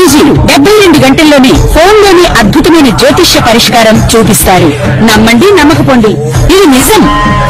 గురూజీ 72 గంటల్లోనే ఫోన్లోని అద్భుతమైన జ్యోతిష్య పరిష్కారం చూపిస్తారు. నమ్మండి, నమ్మకపోండి, ఇది నిజం.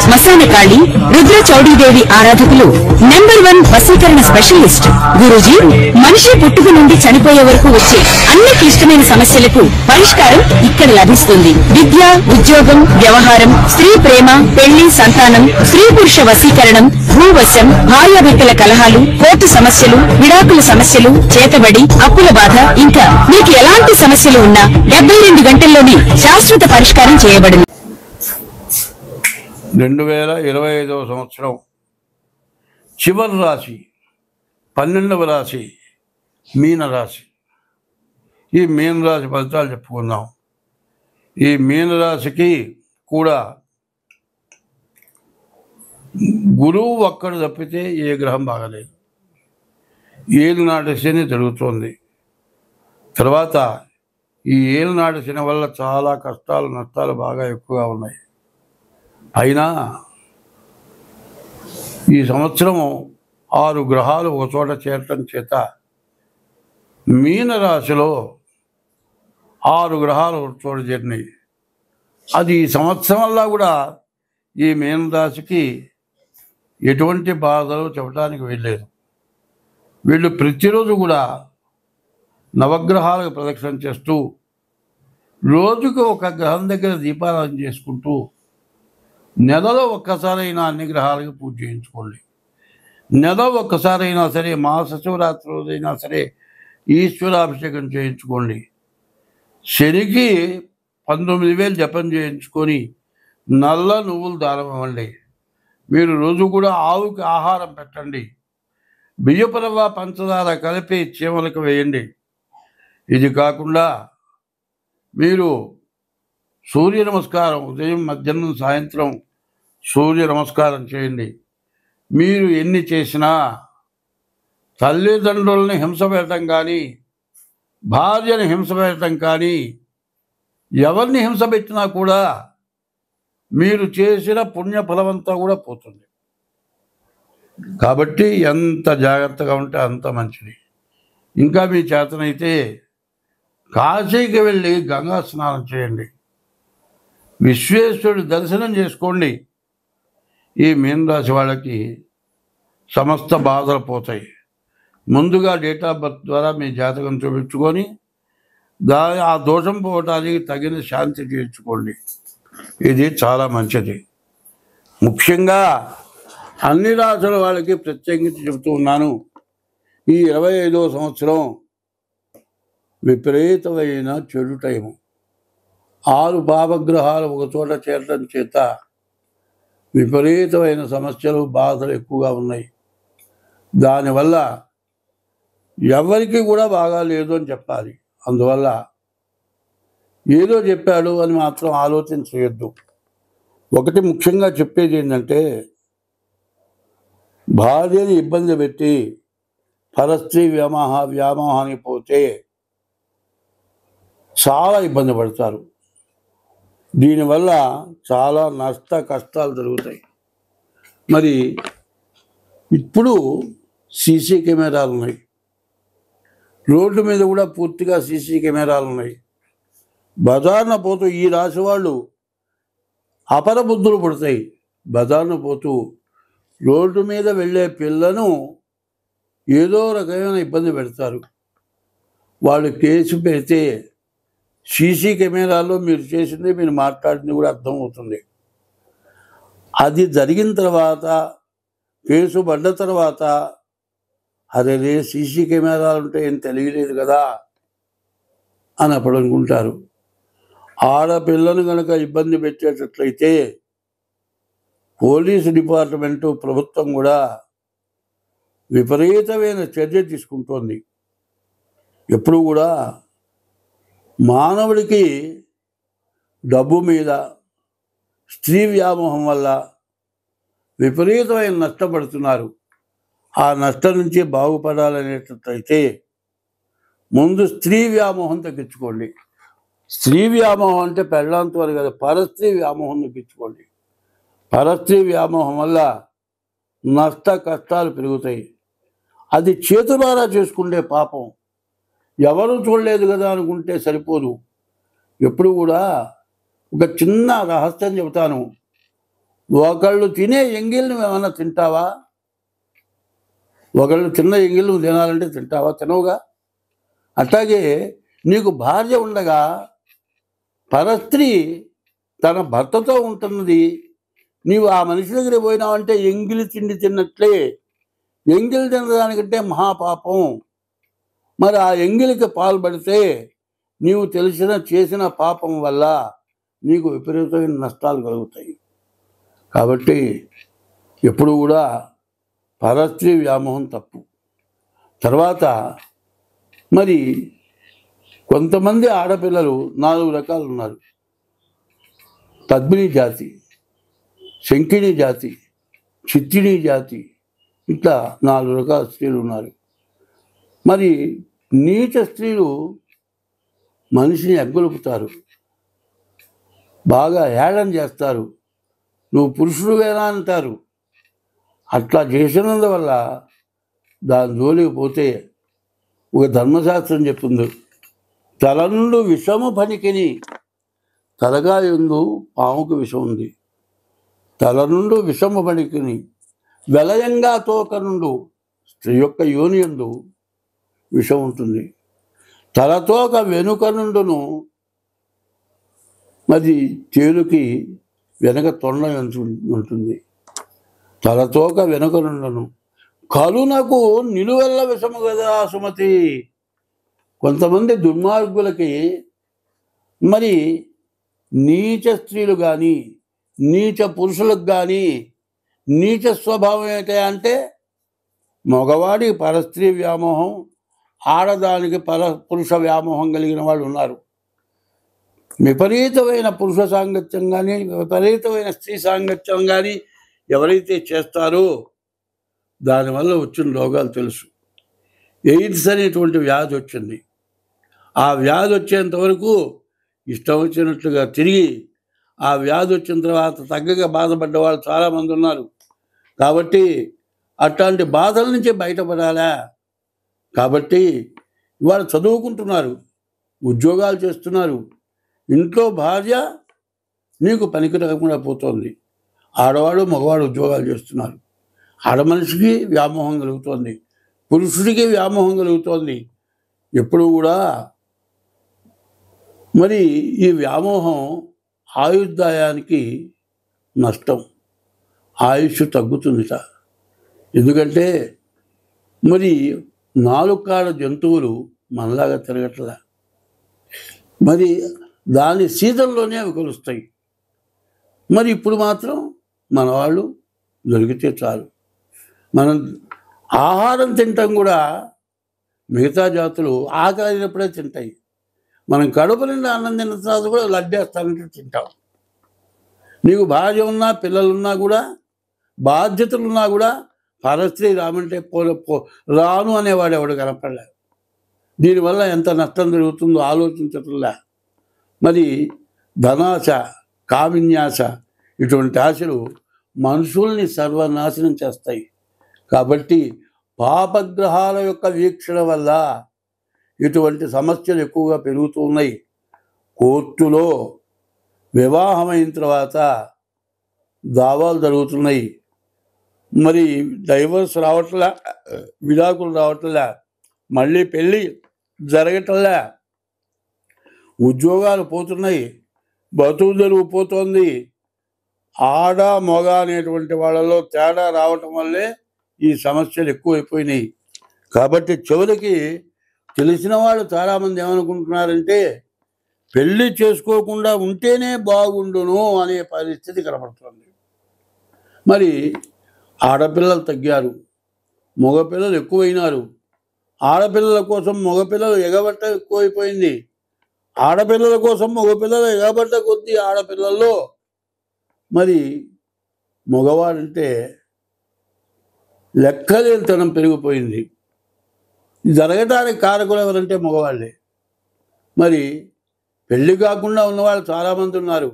శ్మశాన కాళి రుద్ర చౌడీదేవి ఆరాధకులు #1 వశీకరణ స్పెషలిస్ట్. గురూజీ మనిషి పుట్టుక నుండి చనిపోయే వరకు వచ్చే అన్ని క్లిష్టమైన సమస్యలకు పరిష్కారం ఇక్కడ లభిస్తుంది. విద్య, ఉద్యోగం, వ్యవహారం, స్త్రీ ప్రేమ, పెళ్లి, సంతానం, స్త్రీ పురుష వశీకరణం, భూవశం, భార్యాభర్తల కలహాలు, కోర్టు సమస్యలు, విడాకుల సమస్యలు, చేతబడి, అప్పుల బాధ, ఇంకా మీకు ఎలాంటి సమస్యలు ఉన్నా 72 గంటల్లోనే శాశ్వత పరిష్కారం చేయబడింది. 2025వ సంవత్సరం చివరి రాశి 12వ రాశి మీనరాశి. ఈ మీనరాశి ఫలితాలు చెప్పుకుందాం. ఈ మీనరాశికి కూడా గురువు ఒక్కడు తప్పితే ఏ గ్రహం బాగలేదు. ఏలునాటి శని జరుగుతోంది. తర్వాత ఈ ఏలునాటి శని వల్ల చాలా కష్టాలు, నష్టాలు బాగా ఎక్కువగా ఉన్నాయి. అయినా ఈ సంవత్సరము 6 గ్రహాలు ఒక చోట చేరటం చేత మీనరాశిలో 6 గ్రహాలు ఒక చోట చేరినాయి. అది ఈ సంవత్సరం వల్ల కూడా ఈ మీనరాశికి ఎటువంటి బాధలు చెప్పడానికి వెళ్ళలేదు. వీళ్ళు ప్రతిరోజు కూడా నవగ్రహాలకు ప్రదక్షిణ చేస్తూ రోజుకు ఒక గ్రహం దగ్గర దీపారాధన చేసుకుంటూ నెలలో ఒక్కసారైనా అన్ని గ్రహాలకు పూజ చేయించుకోండి. నెల ఒక్కసారైనా సరే మాస శివరాత్రి రోజైనా సరే ఈశ్వరాభిషేకం చేయించుకోండి. శనికి 19,000 జపం చేయించుకొని నల్ల నువ్వులు దానం ఇవ్వండి. మీరు రోజు కూడా ఆవుకి ఆహారం పెట్టండి. బియ్యపు రవ్వ, పంచదార కలిపి చీమలకు వేయండి. ఇది కాకుండా మీరు సూర్య నమస్కారం ఉదయం, మధ్యాహ్నం, సాయంత్రం సూర్య నమస్కారం చేయండి. మీరు ఎన్ని చేసినా తల్లిదండ్రులని హింస పెట్టడం కానీ, భార్యని హింస పెట్టడం కానీ, ఎవరిని హింస పెట్టినా కూడా మీరు చేసిన పుణ్యఫలమంతా కూడా పోతుంది. కాబట్టి ఎంత జాగ్రత్తగా ఉంటే అంత మంచిది. ఇంకా మీ చేతనైతే కాశీకి వెళ్ళి గంగా స్నానం చేయండి. విశ్వేశ్వరుడి దర్శనం చేసుకోండి. ఈ మీనరాశి వాళ్ళకి సమస్త బాధలు పోతాయి. ముందుగా డేట్ ఆఫ్ బర్త్ ద్వారా మీ జాతకం చూపించుకొని ఆ దోషం పోవటానికి తగిన శాంతి చేయించుకోండి. ఇది చాలా మంచిది. ముఖ్యంగా అన్ని రాశుల వాళ్ళకి ప్రత్యేకించి చెబుతూ ఉన్నాను. ఈ 25వ సంవత్సరం విపరీతమైన చెడు టైము. 6 పాపగ్రహాలు ఒక చోట చేరడం చేత విపరీతమైన సమస్యలు, బాధలు ఎక్కువగా ఉన్నాయి. దానివల్ల ఎవరికి కూడా బాగా లేదు అని చెప్పాలి. అందువల్ల ఏదో చెప్పాడు అని మాత్రం ఆలోచన చేయొద్దు. ఒకటి ముఖ్యంగా చెప్పేది ఏంటంటే, భార్యని ఇబ్బంది పెట్టి పరస్త్రీ వ్యామోహానికి పోతే చాలా ఇబ్బంది పడతారు. దీనివల్ల చాలా కష్టాలు జరుగుతాయి. మరి ఇప్పుడు సీసీ కెమెరాలు ఉన్నాయి. రోడ్డు మీద కూడా పూర్తిగా సీసీ కెమెరాలు ఉన్నాయి. బజార్న పోతూ ఈ రాశి వాళ్ళు అపరబుద్ధులు పుడతాయి. బజార్న పోతూ రోడ్డు మీద వెళ్ళే పిల్లను ఏదో రకమైన ఇబ్బంది పెడతారు. వాళ్ళు కేసు పెడితే సీసీ కెమెరాలో మీరు చేసింది, మీరు మాట్లాడింది కూడా అర్థమవుతుంది. అది జరిగిన తర్వాత, కేసు పడ్డ తర్వాత, అరే సీసీ కెమెరాలు ఉంటే ఏం తెలియలేదు కదా అని అప్పుడు అనుకుంటారు. ఆడపిల్లను కనుక ఇబ్బంది పెట్టేటట్లయితే పోలీసు డిపార్ట్మెంటు, ప్రభుత్వం కూడా విపరీతమైన చర్య తీసుకుంటోంది. ఎప్పుడు కూడా మానవుడికి డబ్బు మీద, స్త్రీ వ్యామోహం వల్ల విపరీతమైన నష్టపడుతున్నారు. ఆ నష్టం నుంచి బాగుపడాలనేటట్లయితే ముందు స్త్రీ వ్యామోహం తగ్గించుకోండి. స్త్రీ వ్యామోహం అంటే పెళ్ళాంతో అని కదా, పరస్త్రీ వ్యామోహం తగ్గించుకోండి. పరస్త్రీ వ్యామోహం వల్ల కష్టాలు పెరుగుతాయి. అది చేతులారా చేసుకుంటే పాపం. ఎవరు చూడలేదు కదా అనుకుంటే సరిపోదు. ఎప్పుడు కూడా ఒక చిన్న రహస్యం చెబుతాను. ఒకళ్ళు తినే ఎంగిల్ నువ్వు ఏమన్నా తింటావా? ఒకళ్ళు తిన్న ఎంగిల్ నువ్వు తినాలంటే తింటావా? తినవుగా. అట్లాగే నీకు భార్య ఉండగా పరస్త్రీ తన భర్తతో ఉంటున్నది, నీవు ఆ మనిషి దగ్గర పోయినావంటే ఎంగిలి తిండి తిన్నట్లే. ఎంగిలి తినడానికంటే మహాపాపం. మరి ఆ ఎంగిలికి పాల్పడితే నీవు చేసిన పాపం వల్ల నీకు విపరీతమైన నష్టాలు కలుగుతాయి. కాబట్టి ఎప్పుడు కూడా పరస్త్రీ వ్యామోహం తప్పు. తర్వాత మరి కొంతమంది ఆడపిల్లలు 4 రకాలు ఉన్నారు. పద్మిని జాతి, శంకిణి జాతి, చిత్తిని జాతి, ఇట్లా 4 రకాల స్త్రీలు ఉన్నారు. మరి నీచ స్త్రీలు మనిషిని ఎగ్గొలుపుతారు, బాగా హేళన చేస్తారు, నువ్వు పురుషుడువేనా అంటారు. అట్లా చేసినందువల్ల దాని జోలికి పోతే ఒక ధర్మశాస్త్రం చెప్తుంది, తల నుండి విషము పనికిని తలగా ఎందు పాముకు విషం ఉంది. తల నుండి విషము పనికిని వెలయంగా తోక నుండు స్త్రీ యొక్క యోని యందు విషం ఉంటుంది. తలతోక వెనుక నుండును మరి తేలుకి వెనక తొండ ఉంటుంది. తలతోక వెనుక నుండును కలునకు నిలువెల్ల విషము కదా సుమతి. కొంతమంది దుర్మార్గులకి మరి నీచ స్త్రీలు కానీ నీచ పురుషులకు కానీ నీచ స్వభావం ఏంటి అంటే, మగవాడికి పరస్త్రీ వ్యామోహం, ఆడదానికి పురుష వ్యామోహం కలిగిన వాళ్ళు ఉన్నారు. విపరీతమైన పురుష సాంగత్యం కానీ విపరీతమైన స్త్రీ సాంగత్యం కానీ ఎవరైతే చేస్తారో దానివల్ల వచ్చిన రోగాలు తెలుసు. ఎయిడ్స్ అనేటువంటి వ్యాధి వచ్చింది. ఆ వ్యాధి వచ్చేంత వరకు ఇష్టం వచ్చినట్లుగా తిరిగి ఆ వ్యాధి వచ్చిన తర్వాత తగ్గగా బాధపడ్డ వాళ్ళు చాలామంది ఉన్నారు. కాబట్టి అట్లాంటి బాధల నుంచి బయటపడాలా. కాబట్టి ఇవాళ చదువుకుంటున్నారు, ఉద్యోగాలు చేస్తున్నారు, ఇంట్లో భార్య నీకు పనికి రాకుండా పోతుంది. ఆడవాడు మగవాడు ఉద్యోగాలు చేస్తున్నారు. ఆడ మనిషికి వ్యామోహం కలుగుతోంది, పురుషుడికి వ్యామోహం కలుగుతోంది. ఎప్పుడు కూడా మరి ఈ వ్యామోహం ఆయుర్దాయానికి నష్టం, ఆయుష్ తగ్గుతుందిట. ఎందుకంటే మరి 4 కాళ్ళ జంతువులు మనలాగా తిరగట్లా. మరి దాని సీజన్లోనే అవి కలుస్తాయి. మరి ఇప్పుడు మాత్రం మన వాళ్ళు దొరికితే చాలు. మనం ఆహారం తింటాం కూడా మిగతా జాతులు ఆకలినప్పుడే తింటాయి. మనం కడుపు నిండా అన్నం తిన్న తర్వాత కూడా లడ్డేస్తానంటే తింటాం. నీకు భార్య ఉన్నా పిల్లలున్నా కూడా బాధ్యతలున్నా కూడా పరస్త్రీ రామంటే రాను అనేవాడు ఎవడు కనపడలేదు. దీనివల్ల ఎంత నష్టం జరుగుతుందో ఆలోచించట్లా. మరి ధనాశ, కామిన్యాశ ఇటువంటి ఆశలు మనుషుల్ని సర్వనాశనం చేస్తాయి. కాబట్టి పాపగ్రహాల యొక్క వీక్షణ వల్ల ఇటువంటి సమస్యలు ఎక్కువగా పెరుగుతూ ఉన్నాయి. కోర్టులో వివాహమైన తర్వాత దావాలు జరుగుతున్నాయి. మరి డైవర్స్ రావట్లే, విడాకులు రావట్లే, మళ్ళీ పెళ్ళి జరగట్లే, ఉద్యోగాలు పోతున్నాయి, బతుకు తెరువు పోతుంది. ఆడ మగ అనేటువంటి వాళ్ళలో తేడా రావటం వల్లే ఈ సమస్యలు ఎక్కువైపోయినాయి. కాబట్టి చివరికి తెలిసిన వాళ్ళు చాలామంది ఏమనుకుంటున్నారంటే పెళ్ళి చేసుకోకుండా ఉంటేనే బాగుండును అనే పరిస్థితి కనబడుతుంది. మరి ఆడపిల్లలు తగ్గారు, మగపిల్లలు ఎక్కువైనారు. ఆడపిల్లల కోసం మగపిల్లలు ఎగబట్ట ఎక్కువైపోయింది. ఆడపిల్లల కోసం మగపిల్లలు ఎగబట్ట కొద్దీ ఆడపిల్లల్లో మరి మగవాడంటే లెక్కలేనితనం పెరిగిపోయింది. జరగడానికి కారకులు ఎవరంటే మగవాళ్ళే. మరి పెళ్ళి కాకుండా ఉన్నవాళ్ళు చాలామంది ఉన్నారు,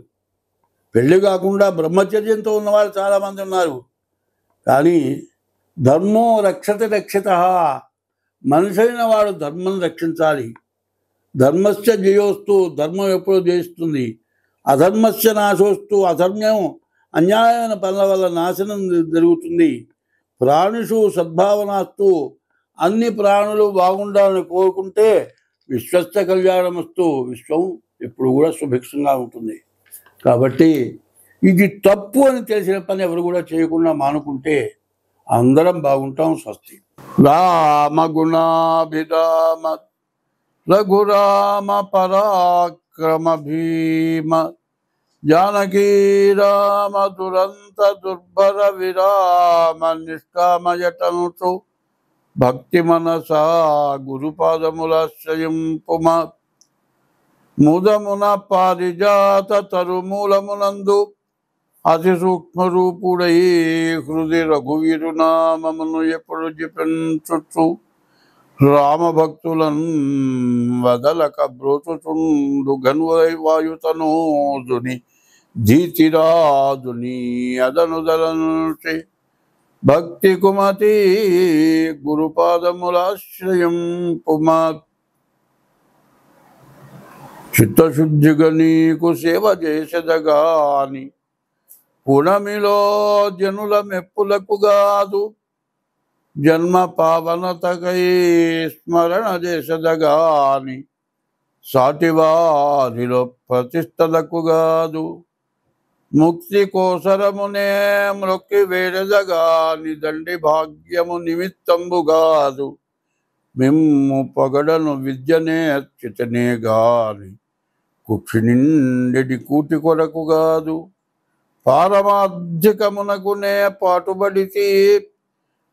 పెళ్ళి కాకుండా బ్రహ్మచర్యంతో ఉన్నవాళ్ళు చాలామంది ఉన్నారు. కానీ ధర్మో రక్షత రక్షిత, మనిషైన వాడు ధర్మం రక్షించాలి. ధర్మస్య జయోస్తు, ధర్మం ఎప్పుడూ జయిస్తుంది. అధర్మస్య నాశోస్తు, అధర్మం అన్యాయమైన పనుల వల్ల నాశనం జరుగుతుంది. ప్రాణిషు సద్భావనాస్తు, అన్ని ప్రాణులు బాగుండాలని కోరుకుంటే విశ్వస్య కళ్యాణమస్తు, విశ్వం ఎప్పుడు కూడా సుభిక్షంగా ఉంటుంది. కాబట్టి ఇది తప్పు అని తెలిసిన పని ఎవరు కూడా చేయకుండా మానుకుంటే అందరం బాగుంటాం. స్వస్తి. రామ గుణాభిరామ రఘురామ పరాక్రమ భీమ జానకీ రామ దురంత దుర్భర విరామ నిష్కామయటనుచు భక్తి మనసా గురుపాదములాశ్రయింపుమ ముదమున పారిజాత తరుమూలమునందు అతి సూక్ష్మరూపుడై హృది రఘువీరునామమును ఎప్పుడు జపించుచు రామభక్తులను వదలక బ్రోచుచుండు గన్వై వాయుతనోజుని ధీతిరాజుని అదనుదలంచి భక్తి కుమతి గురుపాదములాశ్రయం పుమా చిత్తశుద్ధిగా నీకు సేవ చేసెదగాని పునమిలో జనుల మెప్పులకు గాదు జన్మ పావనతకై స్మరణ చేసెదగాని సాటివారిలో ప్రతిష్టలకు గాదు ముక్తి కోసరమునే మ్రొక్కి వేడెదగాని దండి భాగ్యము నిమిత్తంబు గాదు మిమ్ము పొగడను విద్యనే చితనే గాని కుక్షి నిండెడి కూటి కొరకు గాదు పారమార్థికమునకునే పాటుబడితి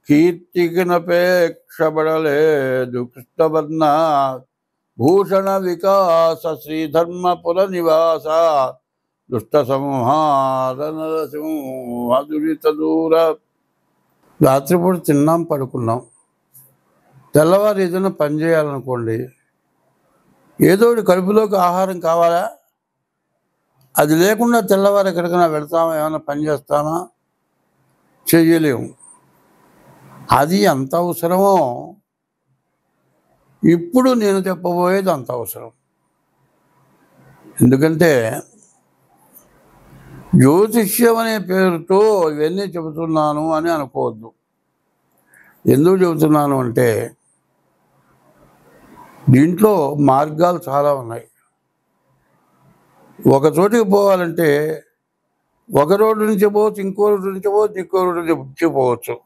కీర్తికినపేక్షబడలేదు కృష్ణవర్ణ భూషణ వికాస శ్రీధర్మపుర నివాస దుష్ట సంహార నరసింహదురిత దూర. రాత్రిపూట తిన్నాం, పడుకున్నాం. తెల్లవారు ఏదైనా పని చేయాలనుకోండి, ఏదో ఒకటి కడుపులోకి ఆహారం కావాలా? అది లేకుండా తెల్లవారు ఎక్కడికైనా వెళ్తామా? ఏమైనా పని చేస్తామా? చేయలేము. అది ఎంత అవసరమో ఇప్పుడు నేను చెప్పబోయేది అంత అవసరం. ఎందుకంటే జ్యోతిష్యం అనే పేరుతో ఇవన్నీ చెబుతున్నాను అని అనుకోవద్దు. ఎందుకు చెబుతున్నాను అంటే దీంట్లో మార్గాలు చాలా ఉన్నాయి. ఒక చోటికి పోవాలంటే ఒక రోడ్డు నుంచి పోవచ్చు, ఇంకో రోడ్డు నుంచి పోవచ్చు, ఇంకో రోడ్డు నుంచి పోవచ్చు.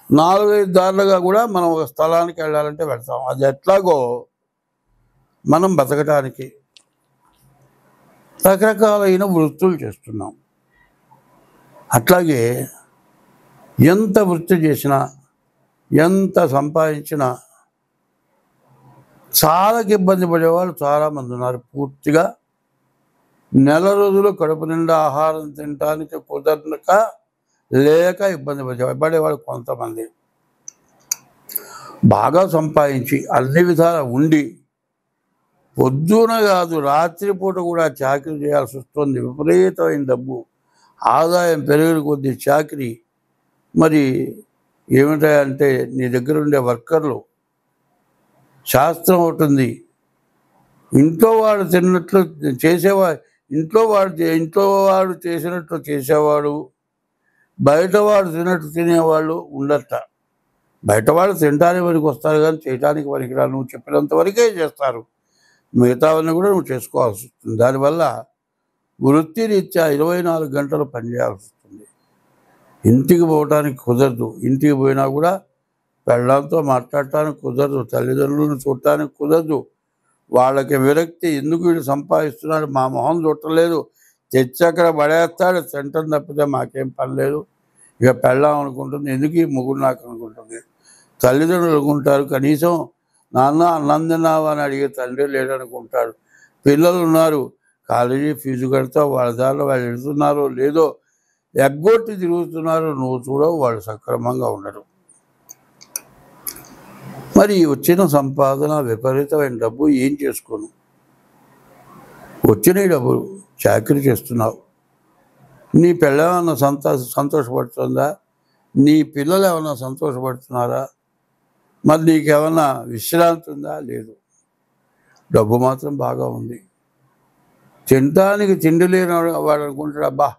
4-5 దారులుగా కూడా మనం ఒక స్థలానికి వెళ్ళాలంటే వెళ్తాం. అది ఎట్లాగో మనం బతకడానికి రకరకాలైన వృత్తులు చేస్తున్నాం. అట్లాగే ఎంత వృత్తి చేసినా, ఎంత సంపాదించినా చాలా ఇబ్బంది పడేవాళ్ళు చాలామంది ఉన్నారు. పూర్తిగా నెల రోజులు కడుపు నిండా ఆహారం తినడానికి కుదరక లేక ఇబ్బంది పడేవాళ్ళు కొంతమంది. బాగా సంపాదించి అన్ని విధాల ఉండి పొద్దున కాదు రాత్రిపూట కూడా చాకరీ చేయాల్సి వస్తుంది. విపరీతమైన డబ్బు ఆదాయం పెరిగిన కొద్ది చాకరీ. మరి ఏమిటంటే నీ దగ్గర ఉండే వర్కర్లు, శాస్త్రం ఉంటుంది, ఇంట్లో వాడు తిన్నట్లు చేసేవాడు, ఇంట్లో వాడు చేసినట్లు చేసేవాడు, బయటవాడు తిన్నట్టు తినేవాళ్ళు ఉండట. బయటవాడు తినడానికి వరకు వస్తారు కానీ చేయడానికి పనికిరా. నువ్వు చెప్పినంత వరకే చేస్తారు, మిగతావన్నీ కూడా నువ్వు చేసుకోవాల్సి వస్తుంది. దానివల్ల వృత్తిరీత్యా 24 గంటలు పనిచేయాల్సి వస్తుంది. ఇంటికి పోవటానికి కుదరదు. ఇంటికి పోయినా కూడా పెళ్ళాంతో మాట్లాడటానికి కుదరదు, తల్లిదండ్రులను చూడటానికి కుదరదు. వాళ్ళకి విరక్తి, ఎందుకు వీడు సంపాదిస్తున్నాడు, మా మొహం చుట్టలేదు, తెచ్చి అక్కడ పడేస్తాడు, తింటం తప్పితే మాకేం పని లేదు. ఇక పెళ్ళాం అనుకుంటుంది, ఎందుకు ఈ మొగుడు నాకు అనుకుంటుంది. తల్లిదండ్రులు అనుకుంటారు, కనీసం నాన్న అన్నం తిన్నావా అని అడిగే తండ్రి లేడనుకుంటాడు. పిల్లలు ఉన్నారు, కాలేజీ ఫీజు కడతావు, వాళ్ళ దారిలో వాళ్ళు వెళుతున్నారో లేదో ఎగ్గొట్టి తిరుగుతున్నారు, నువ్వు చూడవు, వాళ్ళు సక్రమంగా ఉండరు. మరి వచ్చిన సంపాదన విపరీతమైన డబ్బు ఏం చేసుకోను? వచ్చిన డబ్బులు చాకరీ చేస్తున్నావు. నీ పిల్ల ఏమన్నా సంతోషపడుతుందా? నీ పిల్లలు ఏమన్నా సంతోషపడుతున్నారా? మరి నీకేమన్నా విశ్రాంతి ఉందా? లేదు. డబ్బు మాత్రం బాగా ఉంది. తినటానికి తిండి లేని వాడు అనుకుంటాడు, అబ్బా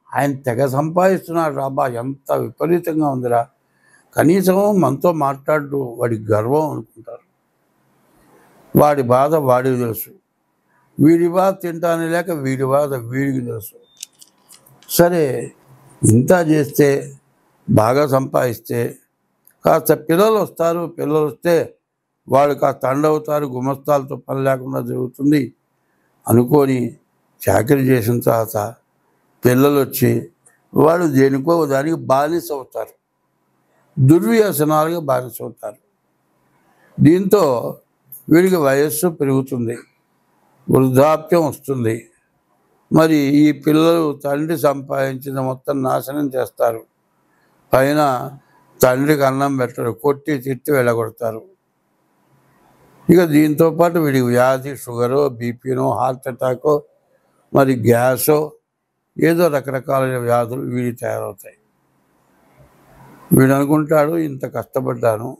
ఆయన తెగ సంపాదిస్తున్నాడు అబ్బా, ఎంత విపరీతంగా ఉందిరా, కనీసం మనతో మాట్లాడు, వాడికి గర్వం అనుకుంటారు. వాడి బాధ వాడికి తెలుసు, వీడి బాధ తింటానే లేక వీడి బాధ వీడికి తెలుసు. సరే, ఇంత చేస్తే బాగా సంపాదిస్తే కాస్త పిల్లలు వస్తారు, పిల్లలు వస్తే వాళ్ళు కాస్త అండవుతారు, గుమస్తాలతో పని లేకుండా జరుగుతుంది అనుకొని చాకరీ చేసిన తర్వాత పిల్లలు వచ్చి వాళ్ళు దేనికో దానికి బానిస అవుతారు, దుర్వ్యసనాలుగా బానిస అవుతారు. దీంతో వీడికి వయస్సు పెరుగుతుంది, వృద్ధాప్యం వస్తుంది. మరి ఈ పిల్లలు తండ్రి సంపాదించిన మొత్తం నాశనం చేస్తారు, పైన తండ్రికి అన్నం పెట్టరు, కొట్టి తిట్టి వెళ్ళగొడతారు. ఇక దీంతో పాటు వీడికి వ్యాధి, షుగరో, బీపీనో, హార్ట్ అటాకో, మరి గ్యాసో, ఏదో రకరకాల వ్యాధులు వీడి తయారవుతాయి. వీడు అనుకుంటాడు, ఇంత కష్టపడ్డాను,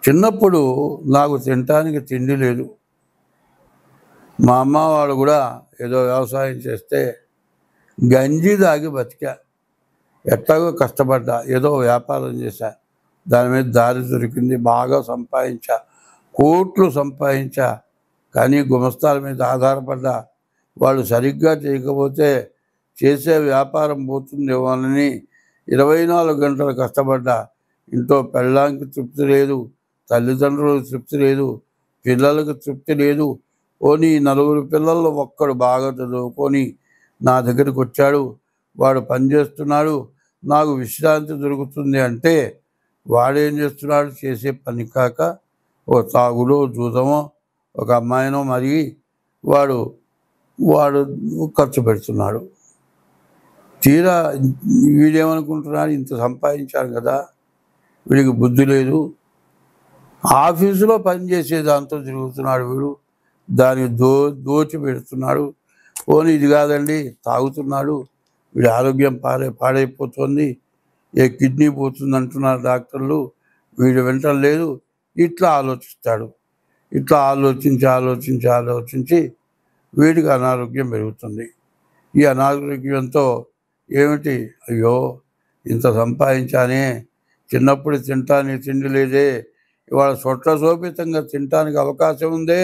చిన్నప్పుడు నాకు తినటానికి తిండి లేదు, మా అమ్మ వాళ్ళు కూడా ఏదో వ్యవసాయం చేస్తే గంజి దాగి బతికా, ఎట్లాగో కష్టపడ్డా, ఏదో వ్యాపారం చేశా, దాని మీద దారి దొరికింది, బాగా సంపాదించా, కోట్లు సంపాదించా, కానీ గుమస్తాల మీద ఆధారపడ్డా, వాళ్ళు సరిగ్గా చేయకపోతే చేసే వ్యాపారం పోతుందేమోనని 24 గంటలు కష్టపడ్డా, ఇంట్లో పెళ్ళాంకి తృప్తి లేదు, తల్లిదండ్రులకు తృప్తి లేదు, పిల్లలకు తృప్తి లేదు. పోనీ 4 పిల్లల్లో ఒక్కడు బాగా చదువుకొని నా దగ్గరికి వచ్చాడు, వాడు పనిచేస్తున్నాడు, నాకు విశ్రాంతి దొరుకుతుంది అంటే వాడేం చేస్తున్నాడు, చేసే పని కాక ఒక తాగుడో జూదమో ఒక అమ్మాయినో మరి వాడు ఖర్చు పెడుతున్నాడు. తీరా వీడేమనుకుంటున్నాడు, ఇంత సంపాదించాడు కదా, వీడికి బుద్ధి లేదు, ఆఫీసులో పనిచేసే దాంతో తిరుగుతున్నాడు వీడు, దాన్ని దోచి పెడుతున్నాడు. పోనీ ఇది కాదండి, తాగుతున్నాడు, వీడి ఆరోగ్యం పాడైపోతుంది, ఏ కిడ్నీ పోతుంది అంటున్నారు డాక్టర్లు, వీడు వెంటలేదు. ఇట్లా ఆలోచిస్తాడు. ఇట్లా ఆలోచించి వీడికి అనారోగ్యం పెరుగుతుంది. ఈ అనారోగ్యంతో ఏమిటి, అయ్యో ఇంత సంపాదించానే, చిన్నప్పుడు తినటానికి తిండి లేదే, ఇవాళ సొట్ల శోభితంగా తినటానికి అవకాశం ఉందే,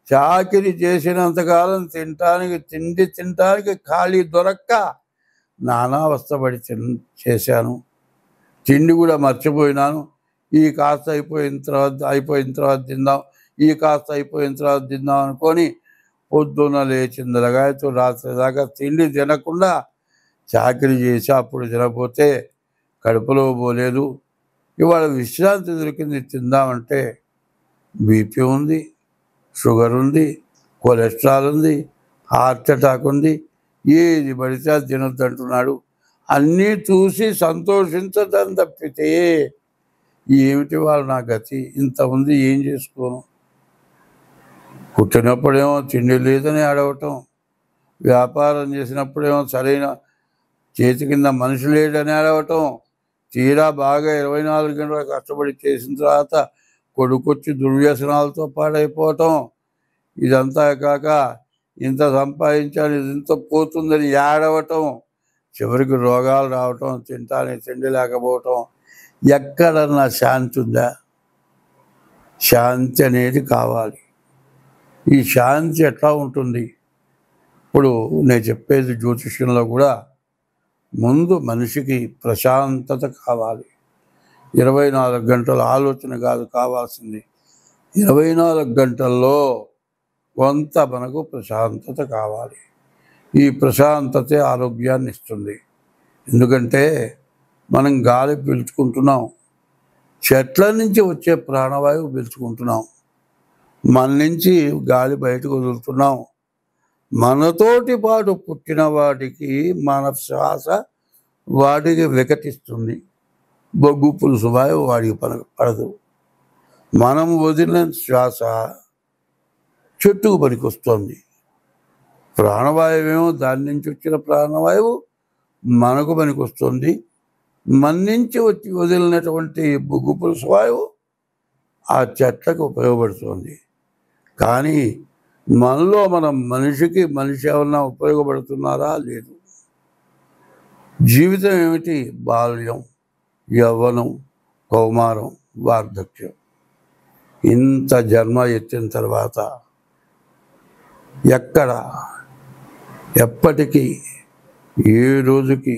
చాకిరి చేసినంతకాలం తినటానికి ఖాళీ దొరక్క నానావస్థపడి చేశాను, తిండి కూడా మర్చిపోయినాను, ఈ కాస్త అయిపోయిన తర్వాత తిందాం, ఈ కాస్త అయిపోయిన తర్వాత తిందాం అనుకొని పొద్దున్న లేచింది లగాయతో రాత్రి దాకా తిండి తినకుండా చాకరీ చేసి అప్పుడు తినకపోతే కడుపులో పోలేదు. ఇవాళ విశ్రాంతి దొరికింది, తిందామంటే బీపీ ఉంది, షుగర్ ఉంది, కొలెస్ట్రాల్ ఉంది, హార్ట్ అటాక్ ఉంది, ఏది పడితే అది తినొద్దంటున్నాడు. అన్నీ చూసి సంతోషించదని తప్పితే ఏమిటి వాళ్ళు నా గతి, ఇంత ఉంది, ఏం చేసుకోను. పుట్టినప్పుడేమో తిండి లేదని అడగటం, వ్యాపారం చేసినప్పుడేమో సరైన చేతి కింద మనిషి లేడని అడగటం, తీరా బాగా 24 గంటలు కష్టపడి చేసిన తర్వాత కొడుకొచ్చి దుర్వ్యసనాలతో పాడైపోవటం, ఇదంతా కాక ఇంత సంపాదించాను ఇది ఇంత పోతుందని ఏడవటం, చివరికి రోగాలు రావటం, తింటానికి తిండి లేకపోవటం. ఎక్కడన్నా శాంతి ఉందా? శాంతి అనేది కావాలి. ఈ శాంతి ఎట్లా ఉంటుంది? ఇప్పుడు నేను చెప్పేది జ్యోతిష్యంలో కూడా ముందు మనిషికి ప్రశాంతత కావాలి. 24 గంటల ఆలోచన కాదు కావాల్సింది, 24 గంటల్లో కొంత మనకు ప్రశాంతత కావాలి. ఈ ప్రశాంతతే ఆరోగ్యాన్ని ఇస్తుంది. ఎందుకంటే మనం గాలి పీల్చుకుంటున్నాం, చెట్ల నుంచి వచ్చే ప్రాణవాయువు పీల్చుకుంటున్నాం, మన నుంచి గాలి బయటకు వదులుతున్నాం. మనతోటి పాటు పుట్టిన వాటికి మన శ్వాస వాటికి వికటిస్తుంది, బొగ్గు పులుసు వాయువు వాడికి పడదు. మనం వదిలిన శ్వాస చెట్టుకు పనికొస్తుంది. ప్రాణవాయువేమో దాని నుంచి వచ్చిన ప్రాణవాయువు మనకు పనికొస్తుంది, మన నుంచి వచ్చి వదిలినటువంటి బొగ్గు పులుసు వాయువు ఆ చెట్లకు ఉపయోగపడుతుంది. కానీ మనలో మనం మనిషి ఏమన్నా ఉపయోగపడుతున్నారా? లేదు. జీవితం ఏమిటి? బాల్యం, యవ్వనం, కౌమారం, వార్ధక్యం. ఇంత జన్మ ఎత్తిన తర్వాత ఎక్కడ ఎప్పటికీ ఏ రోజుకి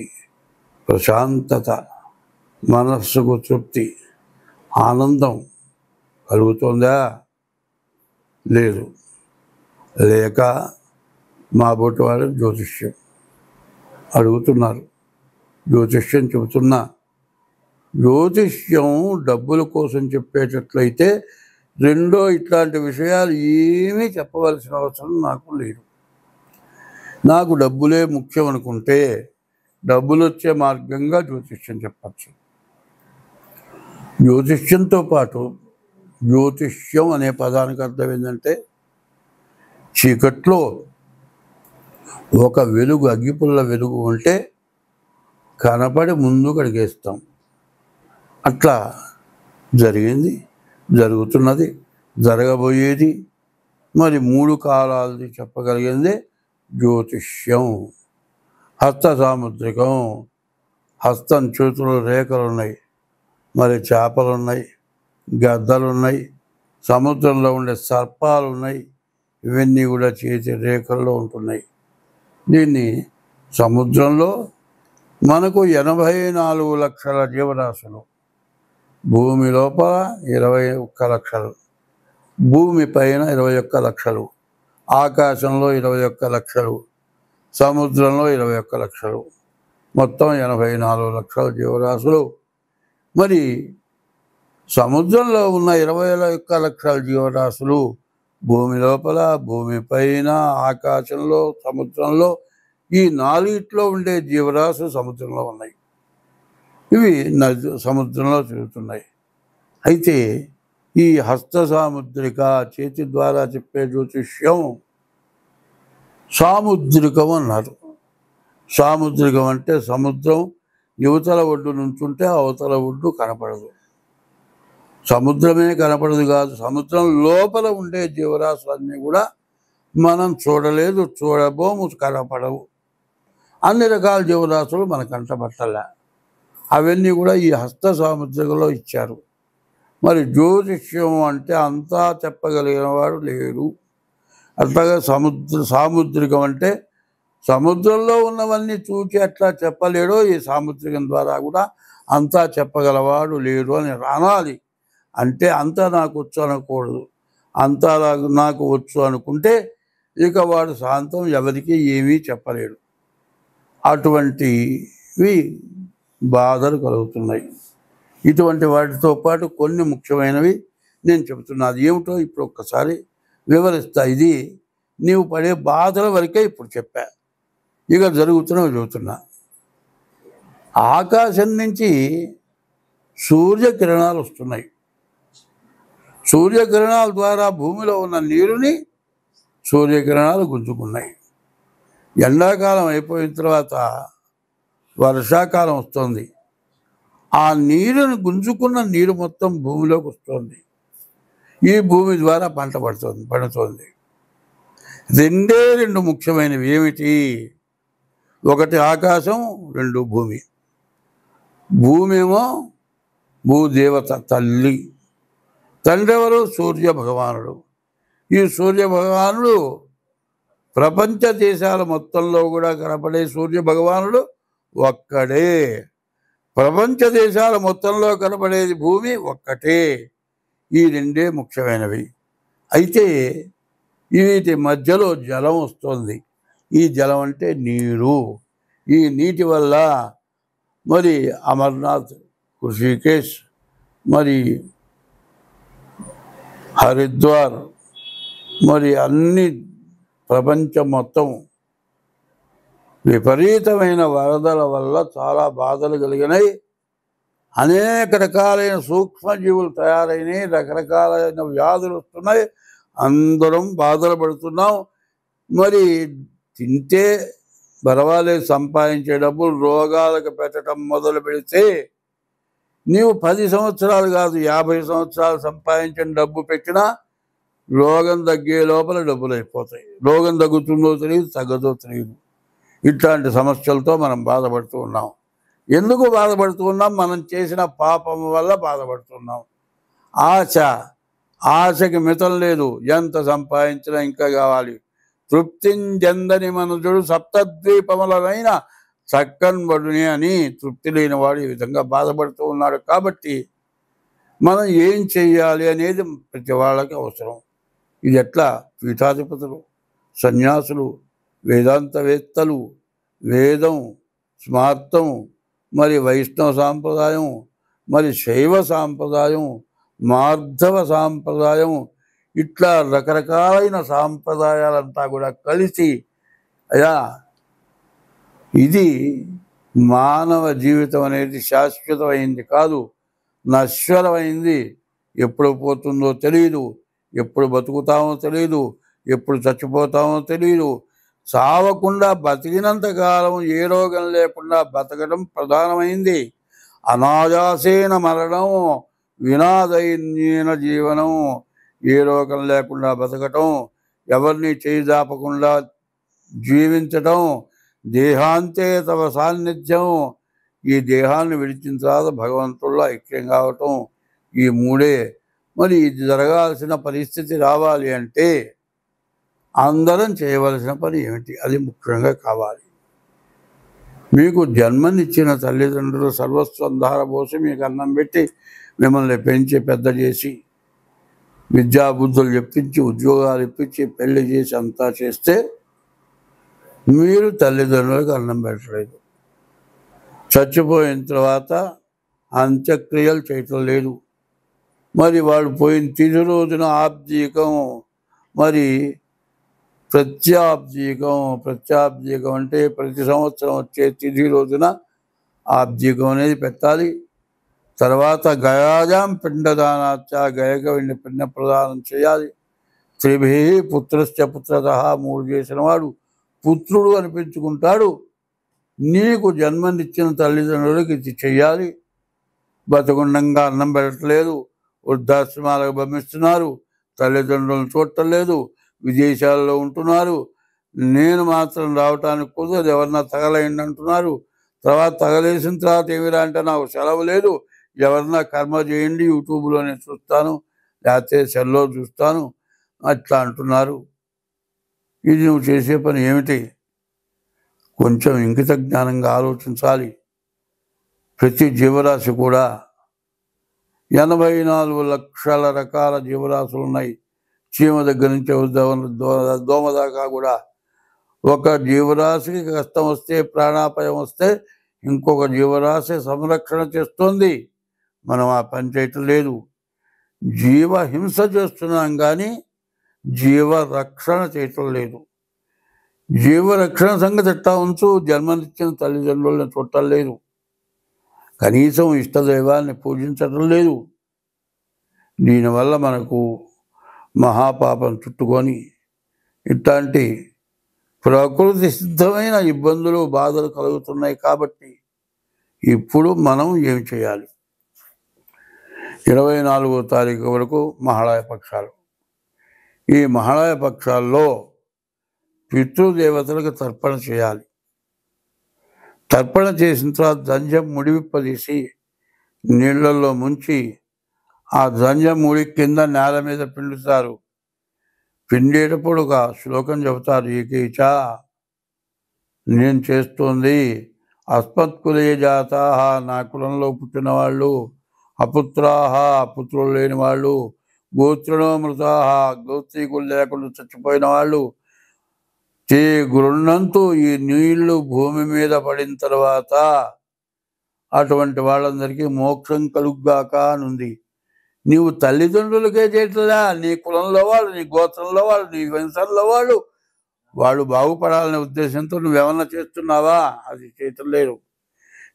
ప్రశాంతత, మనస్సుకు తృప్తి, ఆనందం కలుగుతుందా? లేదు. లేక మా బోటి వారు జ్యోతిష్యం అడుగుతున్నారు. జ్యోతిష్యం చెబుతున్నా, జ్యోతిష్యం డబ్బుల కోసం చెప్పేటట్లయితే రెండో ఇట్లాంటి విషయాలు ఏమీ చెప్పవలసిన అవసరం నాకు లేదు. నాకు డబ్బులే ముఖ్యం అనుకుంటే డబ్బులు వచ్చే మార్గంగా జ్యోతిష్యం చెప్పచ్చు. జ్యోతిష్యంతో పాటు జ్యోతిష్యం అనే పదానికి అర్థం ఏంటంటే చీకట్లో ఒక వెలుగు, అగ్గిపుల్ల వెలుగు ఉంటే కనపడి ముందుకు అడిగేస్తాం. అట్లా జరిగింది, జరుగుతున్నది, జరగబోయేది, మరి 3 కాలాలది చెప్పగలిగింది జ్యోతిష్యం. హస్త సాముద్రికం, హస్తం చేతులు రేఖలు ఉన్నాయి, మరి చేపలు ఉన్నాయి, గద్దలు ఉన్నాయి, సముద్రంలో ఉండే సర్పాలు ఉన్నాయి. ఇవన్నీ కూడా చేతి రేఖల్లో ఉంటున్నాయి. దీన్ని సముద్రంలో మనకు 84 లక్షల జీవరాశులు, భూమి లోపల 21 లక్షలు, భూమి పైన 21 లక్షలు, ఆకాశంలో 21 లక్షలు, సముద్రంలో 21 లక్షలు, మొత్తం 84 లక్షల జీవరాశులు. మరి సముద్రంలో ఉన్న 21 లక్షల జీవరాశులు భూమి లోపల, భూమి పైన, ఆకాశంలో, సముద్రంలో, ఈ 4 ఉండే జీవరాశులు సముద్రంలో ఉన్నాయి. ఇవి సముద్రంలో తిరుగుతున్నాయి. అయితే ఈ హస్త సాముద్రిక, చేతి ద్వారా చెప్పే జ్యోతిష్యం సాముద్రికం అన్నారు. సాముద్రికం అంటే సముద్రం యువతల ఒడ్డు నుంచుంటే అవతల ఒడ్డు కనపడదు. సముద్రమే కనపడదు కాదు, సముద్రం లోపల ఉండే జీవరాశులన్నీ కూడా మనం చూడలేదు, చూడబోము, కనపడవు. అన్ని రకాల జీవరాశులు మన కంటపట్టలే. అవన్నీ కూడా ఈ హస్త సాముద్రికలో ఇచ్చారు. మరి జ్యోతిష్యం అంటే అంతా చెప్పగలిగిన వాడు లేరు. అట్లాగే సాముద్రికం అంటే సముద్రంలో ఉన్నవన్నీ చూచి అట్లా చెప్పలేడో, ఈ సాముద్రికం ద్వారా కూడా అంతా చెప్పగలవాడు లేడు అని అనాలి. అంటే అంతా నాకు వచ్చు అనకూడదు. అంతా నాకు వచ్చు అనుకుంటే ఇక వాడు శాంతం ఎవరికి ఏమీ చెప్పలేడు. అటువంటివి బాధలు కలుగుతున్నాయి. ఇటువంటి వాటితో పాటు కొన్ని ముఖ్యమైనవి నేను చెబుతున్నా. అది ఏమిటో ఇప్పుడు ఒక్కసారి వివరిస్తా. ఇది నీవు పడే బాధల వరకే ఇప్పుడు చెప్పా. ఇక జరుగుతున్నవి చెబుతున్నా. ఆకాశం నుంచి సూర్యకిరణాలు వస్తున్నాయి. సూర్యకిరణాల ద్వారా భూమిలో ఉన్న నీరుని సూర్యకిరణాలు గుంజుకున్నాయి. ఎండాకాలం అయిపోయిన తర్వాత వర్షాకాలం వస్తుంది. ఆ నీరుని గుంజుకున్న నీరు మొత్తం భూమిలోకి వస్తుంది. ఈ భూమి ద్వారా పంట పండుతుంది. రెండే 2 ముఖ్యమైనవి ఏమిటి? ఒకటి ఆకాశం, 2 భూమి. భూమి ఏమో భూదేవత తల్లి. తండ్రి ఎవరు? సూర్య భగవానుడు. ఈ సూర్య భగవానుడు ప్రపంచ దేశాల మొత్తంలో కూడా కనపడే సూర్య భగవానుడు ఒక్కడే. ప్రపంచ దేశాల మొత్తంలో కనపడేది భూమి ఒక్కటే. ఈ 2 ముఖ్యమైనవి. అయితే వీటి మధ్యలో జలం వస్తుంది. ఈ జలం అంటే నీరు. ఈ నీటి వల్ల మరి అమర్నాథ్, ఋషికేశ్, మరి హరిద్వార్, మరి అన్ని ప్రపంచం మొత్తం విపరీతమైన వరదల వల్ల చాలా బాధలు కలిగినాయి. అనేక రకాలైన సూక్ష్మజీవులు తయారైనాయి. రకరకాలైన వ్యాధులు వస్తున్నాయి. అందరం బాధలు పడుతున్నాం. మరి తింటే పర్వాలేదు, సంపాదించే డబ్బులు రోగాలకు పెట్టడం మొదలు పెడితే నీవు 10 సంవత్సరాలు కాదు 50 సంవత్సరాలు సంపాదించిన డబ్బు పెట్టినా రోగం తగ్గే లోపల డబ్బులు అయిపోతాయి. రోగం తగ్గుతుందో తెలియదు, తగ్గదో తెలియదు. ఇట్లాంటి సమస్యలతో మనం బాధపడుతూ ఉన్నాం. ఎందుకు బాధపడుతూ ఉన్నాం? మనం చేసిన పాపం వల్ల బాధపడుతున్నాం. ఆశకి మితం లేదు. ఎంత సంపాదించినా ఇంకా కావాలి. తృప్తించెందని మనుజుడు సప్తద్వీపములైన చక్కన్బడుని అని తృప్తి లేనివాడు ఈ విధంగా బాధపడుతూ ఉన్నాడు. కాబట్టి మనం ఏం చెయ్యాలి అనేది ప్రతి వాళ్ళకి అవసరం. ఇది ఎట్లా? పీఠాధిపతులు, సన్యాసులు, వేదాంతవేత్తలు, వేదం, స్మార్తం, మరి వైష్ణవ సాంప్రదాయం, మరి శైవ సాంప్రదాయం, మార్ధవ సాంప్రదాయం, ఇట్లా రకరకాలైన సాంప్రదాయాలంతా కూడా కలిసి అయ్యా ఇది మానవ జీవితం అనేది శాశ్వతమైంది కాదు, నశ్వరమైంది. ఎప్పుడు పోతుందో తెలియదు, ఎప్పుడు బతుకుతామో తెలియదు, ఎప్పుడు చచ్చిపోతామో తెలియదు. చావకుండా బతికినంత కాలం ఏ రోగం లేకుండా బతకడం ప్రధానమైంది. అనాయాసేన మరణం వినాదైన్యేన జీవనం. ఏ రోగం లేకుండా బతకటం, ఎవరిని చేయిదాపకుండా జీవించటం, దేహాంతే తవ సాన్నిధ్యం. ఈ దేహాన్ని విడిచిన తర్వాత భగవంతుల్లో ఐక్యం కావటం, ఈ మూడే. మరి ఇది జరగాల్సిన పరిస్థితి రావాలి అంటే అందరం చేయవలసిన పని ఏమిటి? అది ముఖ్యంగా కావాలి. మీకు జన్మనిచ్చిన తల్లిదండ్రులు సర్వస్వం ధారపోసి మీకు అన్నం పెట్టి మిమ్మల్ని పెంచి పెద్ద చేసి విద్యాబుద్ధులు చెప్పించి ఉద్యోగాలు ఇప్పించి పెళ్లి చేసి అంతా చేస్తే మీరు తల్లిదండ్రులకు అన్నం పెట్టలేదు. చచ్చిపోయిన తర్వాత అంత్యక్రియలు చేయటం లేదు. మరి వాళ్ళు పోయిన తిథి రోజున ఆబ్దీకం, మరి ప్రత్యాబ్దీకం అంటే ప్రతి సంవత్సరం వచ్చే తిథి రోజున ఆబ్దీకం అనేది పెట్టాలి. తర్వాత గయాజాం పిండదానాచ, గయక పిండ ప్రదానం చేయాలి. త్రిభి పుత్రశ్చ పుత్రత, 3 చేసిన వాడు పుత్రుడు అనిపించుకుంటాడు. నీకు జన్మనిచ్చిన తల్లిదండ్రులకు ఇది చెయ్యాలి. బతకుండంగా అన్నం పెట్టలేదు, వృద్ధాశ్రమాలకు పంపిస్తున్నారు, తల్లిదండ్రులను చూడటం లేదు, విదేశాల్లో ఉంటున్నారు. నేను మాత్రం రావటానికి కుదరదు, ఎవరన్నా తగలేయండి అంటున్నారు. తర్వాత తగలేసిన తర్వాత ఏమిరా అంటే నాకు సెలవు లేదు, ఎవరన్నా కర్మ చేయండి, యూట్యూబ్లోనే చూస్తాను, లేకపోతే సెల్లో చూస్తాను అట్లా అంటున్నారు. ఇది నువ్వు చేసే పని ఏమిటి? కొంచెం ఇంకిత జ్ఞానంగా ఆలోచించాలి. ప్రతి జీవరాశి కూడా 84 లక్షల రకాల జీవరాశులు ఉన్నాయి. చీమ దగ్గర నుంచి దోమ దాకా కూడా. ఒక జీవరాశికి కష్టం వస్తే, ప్రాణాపాయం వస్తే ఇంకొక జీవరాశి సంరక్షణ చేస్తుంది. మనం ఆ పని చేయటం లేదు. జీవహింస చేస్తున్నాం కానీ జీవరక్షణ చేయటం లేదు. జీవరక్షణ సంగతి ఎట్టా ఉంచు, జన్మనిచ్చిన తల్లిదండ్రులను చూడటం లేదు, కనీసం ఇష్టదైవాన్ని పూజించటం లేదు. దీనివల్ల మనకు మహాపాపం చుట్టుకొని ఇట్లాంటి ప్రకృతి సిద్ధమైన ఇబ్బందులు, బాధలు కలుగుతున్నాయి. కాబట్టి ఇప్పుడు మనం ఏం చేయాలి? 24వ తారీఖు వరకు మహాళయ పక్షాలు. ఈ మహాళయ పక్షాల్లో పితృదేవతలకు తర్పణ చేయాలి. తర్పణ చేసిన తర్వాత దంజం ముడివిప్పదీసి నీళ్లలో ముంచి ఆ దంజం ముడి కింద నేల మీద పిండుతారు. పిండేటప్పుడు ఒక శ్లోకం చెబుతారు. ఏకీచ, నేను చేస్తోంది అస్మత్కులే జాతా, నా కులంలో పుట్టిన వాళ్ళు, అపుత్రాహ, పుత్రులు లేని వాళ్ళు, గోత్రణో మృతాహ, గోత్రీకులు లేకుండా చచ్చిపోయిన వాళ్ళు, తే గృహంతు, ఈ నీళ్లు భూమి మీద పడిన తర్వాత అటువంటి వాళ్ళందరికీ మోక్షం కలుగ్గాక అనుంది. నీవు తల్లిదండ్రులకే చేయట్లా, నీ కులంలో వాళ్ళు, నీ గోత్రంలో వాళ్ళు, నీ వంశంలో వాళ్ళు బాగుపడాలనే ఉద్దేశంతో నువ్వేమన్నా చేస్తున్నావా? అది చేయటం లేదు.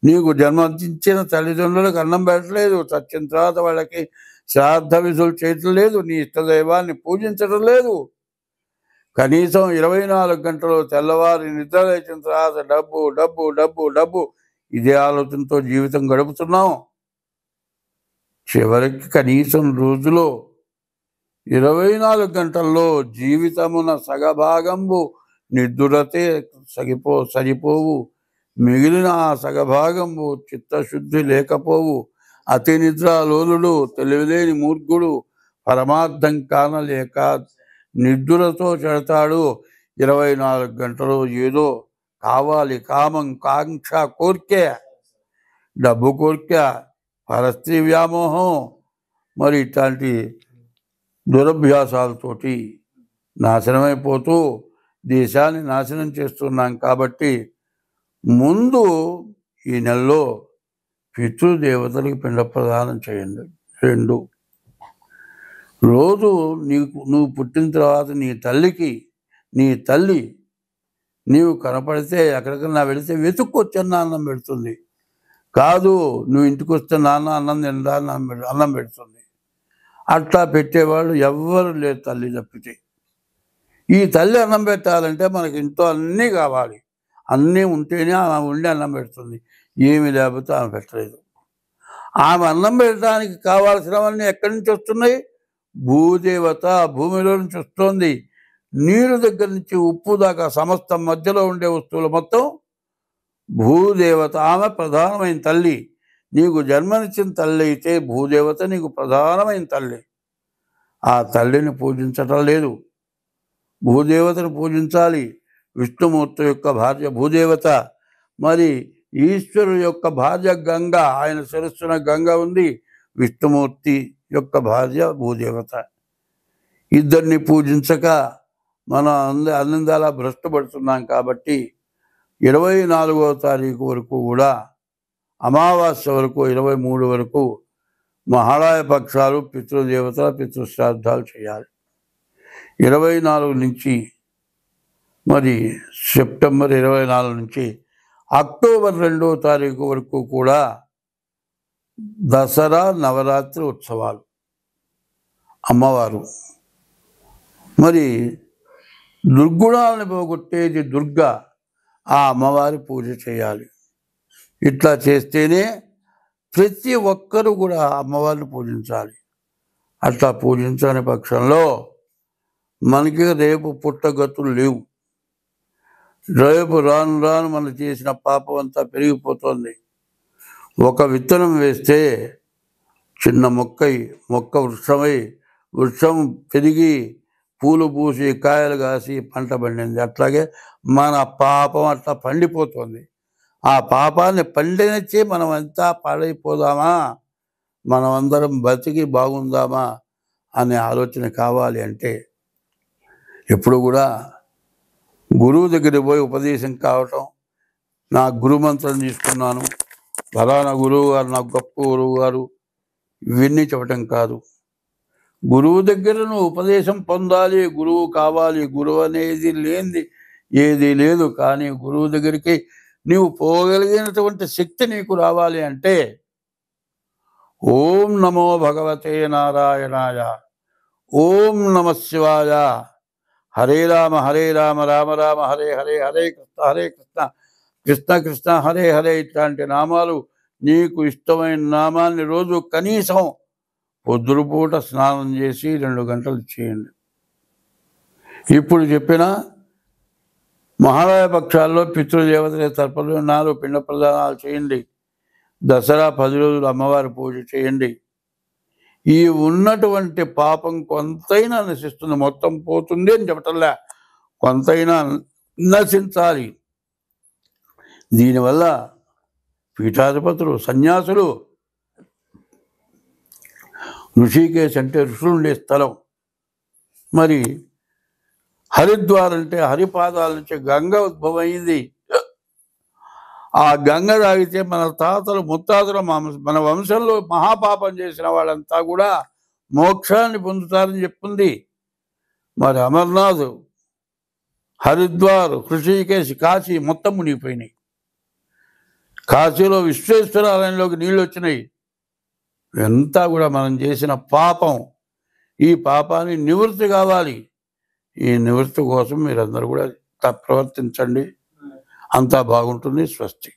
నీకు జన్మనిచ్చిన తల్లిదండ్రులకు అన్నం పెట్టలేదు, చచ్చిన తర్వాత వాళ్ళకి శ్రాద్ధ విధులు చేయటం లేదు, నీ ఇష్టదైవాన్ని పూజించడం లేదు. కనీసం 24 గంటలు తెల్లవారి నిద్ర లేచిన తర్వాత డబ్బు డబ్బు డబ్బు డబ్బు ఇదే ఆలోచనతో జీవితం గడుపుతున్నాం. చివరికి కనీసం రోజులో 24 గంటల్లో జీవితమున సగభాగంబు నిద్దురతే సరిపోవు, మిగిలిన ఆ సగభాగంబు చిత్తశుద్ధి లేకపోవు, అతి నిద్రాలోలుడు తెలివిలేని మూర్ఖుడు పరమార్థం కానలేక నిద్దురతో చెడతాడు. 24 గంటలు ఏదో కావాలి, కామం, కాంక్ష, కోరిక, డబ్బు కోరిక, పరస్త్రీ వ్యామోహం, మరి ఇట్లాంటి దురభ్యాసాలతోటి నాశనమైపోతూ దేశాన్ని నాశనం చేస్తున్నాం. కాబట్టి ముందు ఈ నెలలో పితృదేవతలకు పిండ ప్రదానం చేయండి. 2, రోజు నువ్వు పుట్టిన తర్వాత నీ తల్లి నీవు కనపడితే ఎక్కడికన్నా వెళితే వెతుక్కొచ్చన్న అన్నం పెడుతుంది. కాదు, నువ్వు ఇంటికి వస్తే నాన్న అన్నం తిందా అన్నం పెడుతుంది. అట్లా పెట్టేవాళ్ళు ఎవ్వరు లేరు తల్లి తప్పితే. ఈ తల్లి అన్నం పెట్టాలంటే మనకి ఇంట్లో అన్నీ కావాలి, అన్నీ ఉంటేనే ఆమె ఉండి అన్నం పెడుతుంది. ఏమి లేకపోతే ఆమె పెట్టలేదు. ఆమె అన్నం పెట్టడానికి కావాల్సినవన్నీ ఎక్కడి నుంచి వస్తున్నాయి? భూదేవత భూమిలో నుంచి వస్తుంది. నీరు దగ్గర నుంచి ఉప్పు దాకా సమస్తం మధ్యలో ఉండే వస్తువులు మొత్తం భూదేవత. ఆమె ప్రధానమైన తల్లి. నీకు జన్మనిచ్చిన తల్లి అయితే భూదేవత నీకు ప్రధానమైన తల్లి. ఆ తల్లిని పూజించటం లేదు, భూదేవతను పూజించాలి. విష్ణుమూర్తి యొక్క భార్య భూదేవత. మరి ఈశ్వరుడు యొక్క భార్య గంగ, ఆయన శిరస్సున గంగ ఉంది. విష్ణుమూర్తి యొక్క భార్య భూదేవత. ఇద్దరిని పూజించక మనం అన్నిందాలా భ్రష్టపడుతున్నాం. కాబట్టి 24వ తారీఖు వరకు కూడా, అమావాస్య వరకు 23 వరకు మహాళయ పక్షాలు పితృదేవతల పితృశ్రాద్ధాలు చేయాలి. 24 నుంచి మరి సెప్టెంబర్ 24 నుంచి అక్టోబర్ 2వ తారీఖు వరకు కూడా దసరా నవరాత్రి ఉత్సవాలు. అమ్మవారు మరి దుర్గుణాలను పోగొట్టేది దుర్గా, ఆ అమ్మవారి పూజ చేయాలి. ఇట్లా చేస్తేనే ప్రతి ఒక్కరూ కూడా అమ్మవారిని పూజించాలి. అట్లా పూజించని పక్షంలో మనకి రేపు పుట్టగతులు లేవు. రేపు రాను రాను మనం చేసిన పాపం అంతా పెరిగిపోతుంది. ఒక విత్తనం వేస్తే చిన్న మొక్క వృక్షమై, వృక్షం పెరిగి పూలు పూసి కాయలు కాసి పంట పండింది. అట్లాగే మన పాపం అట్లా పండిపోతుంది. ఆ పాపాన్ని పండినచ్చి మనమంతా పాడైపోదామా, మనమందరం బతికి బాగుందామా అనే ఆలోచన కావాలి. అంటే ఎప్పుడు కూడా గురువు దగ్గరికి పోయి ఉపదేశం కావటం, నా గురుమంత్రం తీసుకున్నాను, ఫలానా గురువు గారు నాకు గొప్ప గురువు గారు, ఇవన్నీ చెప్పటం కాదు. గురువు దగ్గర నువ్వు ఉపదేశం పొందాలి, గురువు కావాలి. గురువు అనేది లేనిది ఏది లేదు. కానీ గురువు దగ్గరికి నీవు పోగలిగినటువంటి శక్తి నీకు రావాలి అంటే ఓం నమో భగవతే నారాయణాయ, ఓం నమ శివాయ, హరే రామ రామ రామ హరే హరే, హరే కృష్ణ కృష్ణ కృష్ణ హరే హరే. ఇట్లాంటి నామాలు నీకు ఇష్టమైన నామాన్ని రోజు కనీసం పొద్దురుపూట స్నానం చేసి 2 గంటలు చేయండి. ఇప్పుడు చెప్పిన మహాలయ పక్షాల్లో పితృదేవతల తరపున 4 పిండ ప్రదానాలు చేయండి. దసరా 10 రోజులు అమ్మవారి పూజ చేయండి. ఈ ఉన్నటువంటి పాపం కొంతైనా నశిస్తుంది. మొత్తం పోతుంది అని చెప్పటంలే, కొంతైనా నశించాలి. దీనివల్ల పీఠాధిపతులు, సన్యాసులు, ఋషికేశ్ అంటే ఋషులుండే స్థలం, మరి హరిద్వార్ అంటే హరిపాదాల నుంచి గంగ ఉద్భవమైంది. ఆ గంగ తాగితే మన తాతలు ముత్తాతలు మన వంశంలో మహాపాపం చేసిన వాళ్ళంతా కూడా మోక్షాన్ని పొందుతారని చెప్పింది. మరి అమర్నాథ్, హరిద్వార్, ఋషికేశ్, కాశీ మొత్తం మునిగిపోయినాయి. కాశీలో విశ్వేశ్వరాలయంలోకి నీళ్ళు వచ్చినాయి. ఎంత కూడా మనం చేసిన పాపం, ఈ పాపాన్ని నివృత్తి కావాలి. ఈ నివృత్తి కోసం మీరందరూ కూడా ప్రవర్తించండి. అంతా బాగుంటుంది. స్వస్తి.